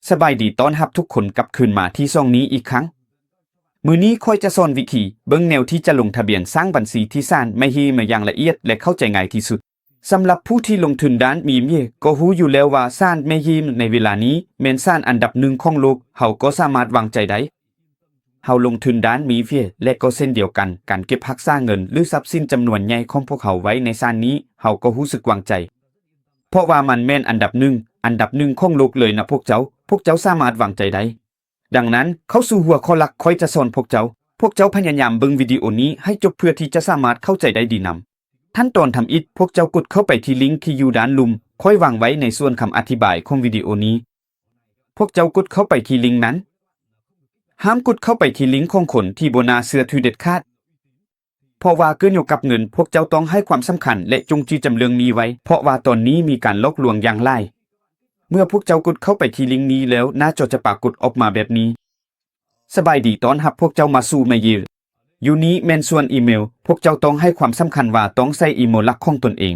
สบายดีต้อนรับทุกคนกลับคืนมาที่ช่องนี้อีกครั้งมื้อนี้ค่อยจะสอนวิธีเบิ่งแนวที่จะลงทะเบียนสร้างบัญชีที่ซ่านไม่ฮีมาอย่างละเอียดและเข้าใจง่ายที่สุดสำหรับผู้ที่ลงทุนด้านมีเมียก็รู้อยู่แล้วว่าซ่านไม่ฮีในเวลานี้แม่นซ่านอันดับ1ของโลกเฮาก็สามารถวางใจได้เฮาลงทุนด้านมีเมียและก็เช่นเดียวกันการเก็บรักษาเงินหรือทรัพย์สินจำนวนใหญ่ของพวกเขาไว้ในซ่านนี้เฮาก็รู้สึกวางใจเพราะว่ามันแม่นอันดับ1ของโลกเลยนะพวกเจ้าสามารถวางใจได้ดังนั้นเข้าสู่หัวข้อหลักค่อยจะสอนพวกเจ้าพยายามเบิ่งวิดีโอนี้ให้จบเพื่อที่จะสามารถเข้าใจได้ดีนำขั้นตอนทำอิฐพวกเจ้ากดเข้าไปที่ลิงก์ที่อยู่ด้านลุ่มค่อยวางไว้ในส่วนคำอธิบายของวิดีโอนี้พวกเจ้ากดเข้าไปที่ลิงก์นั้นห้ามกดเข้าไปที่ลิงก์ของคนที่บ่น่าเชื่อถือเด็ดขาดเพราะว่าเกี่ยวกับเงินพวกเจ้าต้องให้ความสำคัญและจงใจจำเรื่องนี้ไว้เพราะว่าตอนนี้มีการลอกลวงอย่างร้ายเมื่อพวกเจ้ากดเข้าไปที่ลิงก์นี้แล้วหน้าจอจะปรากฏออกมาแบบนี้สบายดีต้อนรับพวกเจ้ามาสู่เมยิลอยู่นี้แม่นส่วนอีเมลพวกเจ้าต้องให้ความสำคัญว่าต้องใส่อีเมลหลักของตนเอง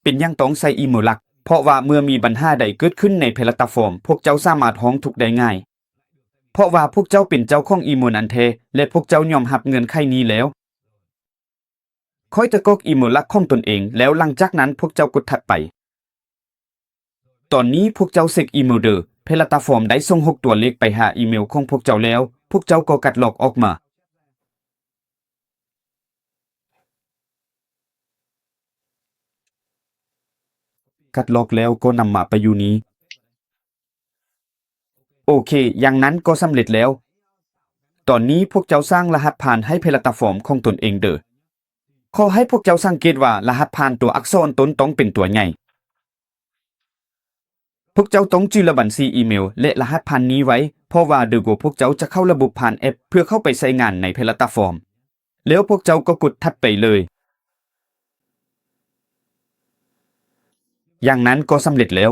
เป็นยังต้องใส่อีเมลหลักเพราะว่าเมื่อมีปัญหาใดเกิดขึ้นในแพลตฟอร์มพวกเจ้าสามารถร้องทุกข์ได้ง่ายเพราะว่าพวกเจ้าเป็นเจ้าของอีเมลนั้นแท้และพวกเจ้ายอมรับเงื่อนไขนี้แล้วค่อยจะกรอกอีเมลหลักของตนเองแล้วหลังจากนั้นพวกเจ้ากดถัดไปตอนนี้พวกเจ้าเช็คอีเมลเดอร์แพลตฟอร์มได้ส่ง6ตัวเลขไปหาอีเมลของพวกเจ้าแล้วพวกเจ้าก็กัดลอกออกมากัดลอกแล้วก็นำมาไปอยู่นี้โอเคอย่างนั้นก็สำเร็จแล้วตอนนี้พวกเจ้าสร้างรหัสผ่านให้แพลตฟอร์มของตนเองเด้อขอให้พวกเจ้าสังเกตว่ารหัสผ่านตัวอักษรต้นต้องเป็นตัวใหญ่พวกเจ้าต้องจื้อบัญชีอีเมลและรหัสผ่านนี้ไว้เพราะว่าเดี๋ยวพวกเจ้าจะเข้าระบบผ่านแอปเพื่อเข้าไปใช้งานในแพลตฟอร์มแล้วพวกเจ้าก็กดถัดไปเลยอย่างนั้นก็สำเร็จแล้ว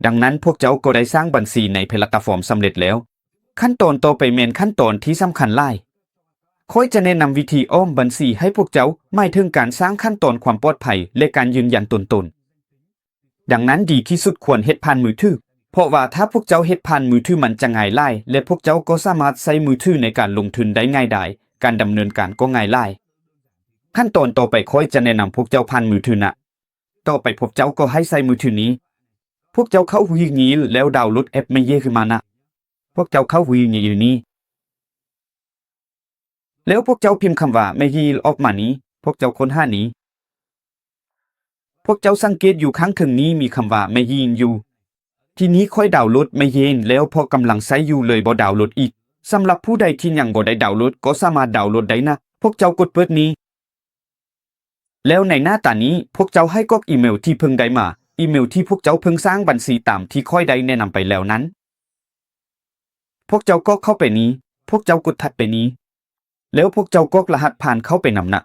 ดังนั้นพวกเจ้าก็ได้สร้างบัญชีในแพลตฟอร์มสำเร็จแล้วขั้นตอนต่อไปแม่นขั้นตอนที่สำคัญหลายค่อยจะแนะนำวิธีอ้อมบัญชีให้พวกเจ้าหมายถึงการสร้างขั้นตอนความปลอดภัยและการยืนยันตนดังนั้นดีที่สุดควรเฮ็ดผ่านมือถือเพราะว่าถ้าพวกเจ้าเฮ็ดผ่านมือถือมันจะง่ายหลายและพวกเจ้าก็สามารถใช้มือถือในการลงทุนได้ง่ายดายการดำเนินการก็ง่ายหลายขั้นตอนต่อไปค่อยจะแนะนำพวกเจ้าผ่านมือถือนะต่อไปพวกเจ้าก็ให้ใช้มือถือนี้พวกเจ้าเข้าวีนี้แล้วดาวน์โหลดแอปไม่เย่ขึ้นมานะพวกเจ้าเข้าวีนี้อยู่นี้แล้วพวกเจ้าพิมพ์คำว่าไม่ยีออกมานี้พวกเจ้าค้นหานี้พวกเจ้าสังเกตอยู่ข้างถึงนี้มีคำว่าไม่ยีอยู่ทีนี้ค่อยดาวน์โหลดไม่เย็นแล้วพอกำลังใช้อยู่เลยบ่ดาวน์โหลดอีกสำหรับผู้ใดที่ยังบ่ได้ดาวน์โหลดก็สามารถดาวน์โหลดได้นะพวกเจ้ากดเปิดนี้แล้วในหน้าตานี้พวกเจ้าให้กรอกอีเมลที่เพิ่งได้มาอีเมลที่พวกเจ้าเพิ่งสร้างบัญชีตามที่ค่อยได้แนะนำไปแล้วนั้นพวกเจ้าก็เข้าไปนี้พวกเจ้ากดถัดไปนี้แล้วพวกเจ้ากรอกรหัสผ่านเข้าไปนำนะ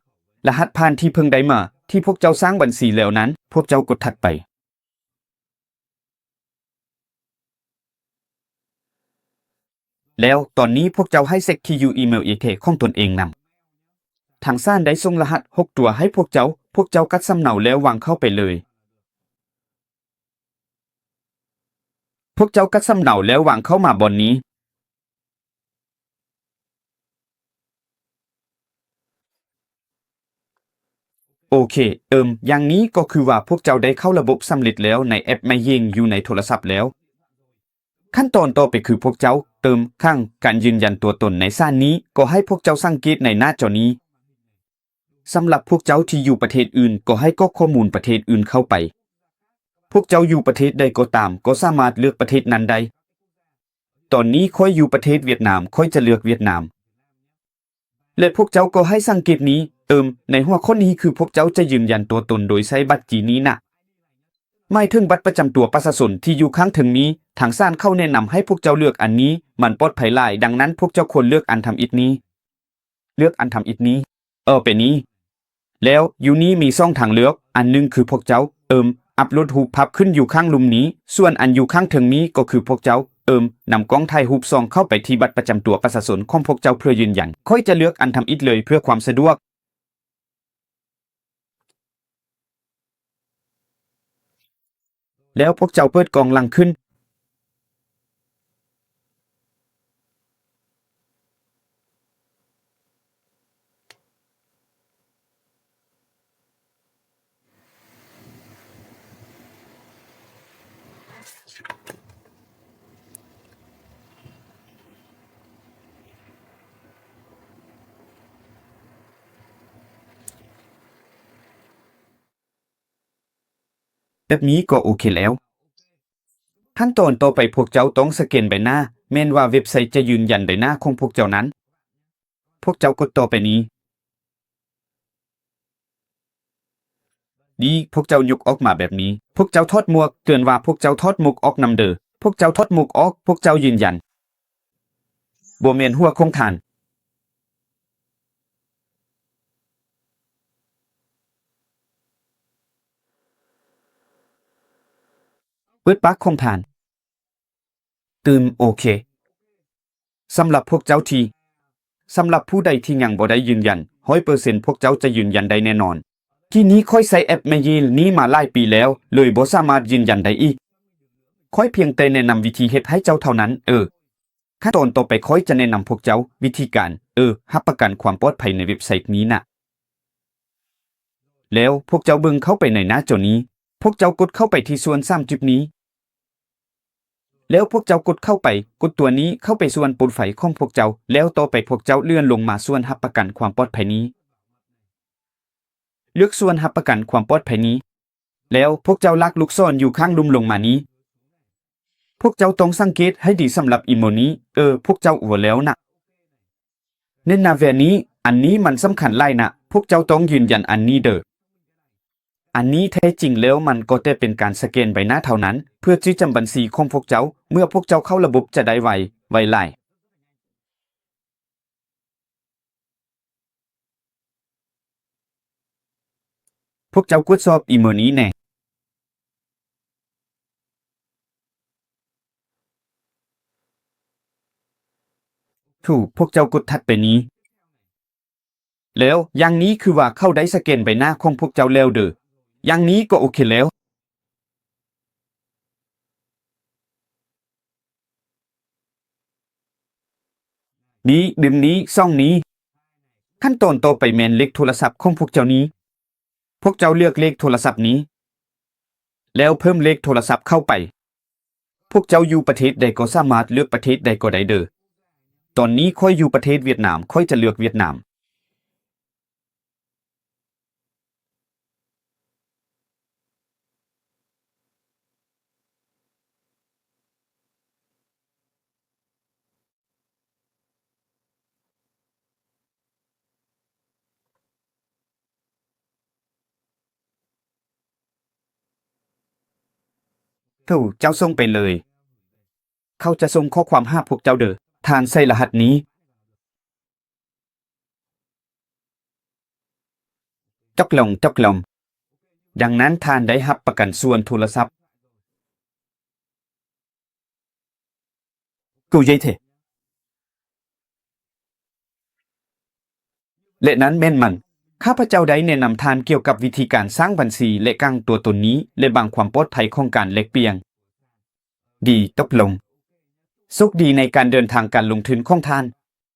รหัสผ่านที่เพิ่งได้มาที่พวกเจ้าสร้างบัญชีแล้วนั้นพวกเจ้ากดถัดไปแล้วตอนนี้พวกเจ้าให้เช็คที่อยู่อีเมลอีเทของตนเองนำทางซ่านได้ส่งรหัส6ตัวให้พวกเจ้ากัดสำเนาแล้ววางเข้าไปเลยพวกเจ้ากัดสำเนาแล้ววางเข้ามาบนนี้โอเคอย่างนี้ก็คือว่าพวกเจ้าได้เข้าระบบสำเร็จแล้วในแอปไม่เย่งอยู่ในโทรศัพท์แล้วขั้นตอนต่อไปคือพวกเจ้าเติมข้างการยืนยันตัวตนในซ่านนี้ก็ให้พวกเจ้าสังเกตในหน้าจอนี้สำหรับพวกเจ้าที่อยู่ประเทศอื่นก็ให้กรอกข้อมูลประเทศอื่นเข้าไปพวกเจ้าอยู่ประเทศใดก็ตามก็สามารถเลือกประเทศนั้นได้ตอนนี้ค่อยอยู่ประเทศเวียดนามค่อยจะเลือกเวียดนามและพวกเจ้าก็ให้สังเกตนี้ในหัวข้อนี้คือพวกเจ้าจะยืนยันตัวตนโดยใช้บัตรจีนี้นะไม่ถึงบัตรประจำตัวประชาชนที่อยู่ข้างถึงนี้ทางซ่านเข้าแนะนำให้พวกเจ้าเลือกอันนี้มันปลอดภัยหลายดังนั้นพวกเจ้าควรเลือกอันทำอิฐนี้เลือกอันทำอิฐนี้เป็นนี้แล้วอยู่นี้มี2ทางเลือกอันนึงคือพวกเจ้าอัปโหลดรูปภาพขึ้นอยู่ข้างลุ่มนี้ส่วนอันอยู่ข้างถึงนี้ก็คือพวกเจ้านำกล้องถ่ายรูปส่องเข้าไปที่บัตรประจำตัวประชาชนของพวกเจ้าเพื่อยืนยันค่อยจะเลือกอันทำอิฐเลยเพื่อความสะดวกแล้วพวกเจ้าเปิดกล่องหลังขึ้น แบบนี้ก็โอเคแล้วขั้นตอนต่อไปพวกเจ้าต้องสแกนใบหน้าแม้นว่าเว็บไซต์จะยืนยันใบหน้าของพวกเจ้านั้นพวกเจ้ากดต่อไปนี้ดีพวกเจ้ายกออกมาแบบนี้พวกเจ้าทอดหมวกเตือนว่าพวกเจ้าทอดหมวกออกนำเด้อพวกเจ้าทอดหมวกออกพวกเจ้ายืนยันบ่แม่นหัวคงทานเปิดปากคงทานตื่มโอเคสำหรับพวกเจ้าที่สำหรับผู้ใดที่ยังบ่ได้ยืนยัน 100% พวกเจ้าจะยืนยันได้แน่นอนที่นี้ค่อยใช้แอปเมยิลนี้มาหลายปีแล้วเลยบ่สามารถยืนยันได้อีกค่อยเพียงแต่แนะนำวิธีเฮ็ดให้เจ้าเท่านั้นขั้นตอนต่อไปค่อยจะแนะนำพวกเจ้าวิธีการรับประกันความปลอดภัยในเว็บไซต์นี้นะแล้วพวกเจ้าเบิ่งเข้าไปในหน้าจอนี้พวกเจ้ากดเข้าไปที่ส่วน3จุดนี้แล้วพวกเจ้ากดเข้าไปกดตัวนี้เข้าไปส่วนโปรไฟล์ของพวกเจ้าแล้วต่อไปพวกเจ้าเลื่อนลงมาส่วนรับประกันความปลอดภัยนี้เลือกส่วนรับประกันความปลอดภัยนี้แล้วพวกเจ้าลากลูกศรอยู่ข้างลุ่มลงมานี้พวกเจ้าต้องสังเกตให้ดีสำหรับอีโมนี้พวกเจ้าอัวแล้วนะในหน้าแวนี้อันนี้มันสำคัญหลายนะพวกเจ้าต้องยืนยันอันนี้เด้ออันนี้แท้จริงแล้วมันก็แต่เป็นการสแกนใบหน้าเท่านั้นเพื่อที่จำบัญชีของพวกเจ้าเมื่อพวกเจ้าเข้าระบบจะได้ไวหลายพวกเจ้ากดสอบอีโมนี้แน่ถูกพวกเจ้ากดถัดไปนี้แล้วอย่างนี้คือว่าเข้าได้สแกนใบหน้าของพวกเจ้าแล้วเด้ออย่างนี้ก็โอเคแล้วนี้ดื่มนี้ซ่องนี้ขั้นตอนต่อไปแม่นเลขโทรศัพท์ของพวกเจ้านี้พวกเจ้าเลือกเลขโทรศัพท์นี้แล้วเพิ่มเลขโทรศัพท์เข้าไปพวกเจ้าอยู่ประเทศใดก็สามารถเลือกประเทศใดก็ได้เด้อตอนนี้ค่อยอยู่ประเทศเวียดนามค่อยจะเลือกเวียดนามถูกเจ้าส่งไปเลยเขาจะส่งข้อความหาพวกเจ้าเด้อทานใส่รหัสนี้จอกลงดังนั้นทานได้รับประกันส่วนโทรศัพท์กูยัยเถและนั้นแม่นมันข้าพเจ้าได้แนะนำทานเกี่ยวกับวิธีการสร้างบัญชีและกั้งตัวตนนี้และบางความปลอดภัยของการแลกเปลี่ยนดีตกลงสุขดีในการเดินทางการลงทุนของท่าน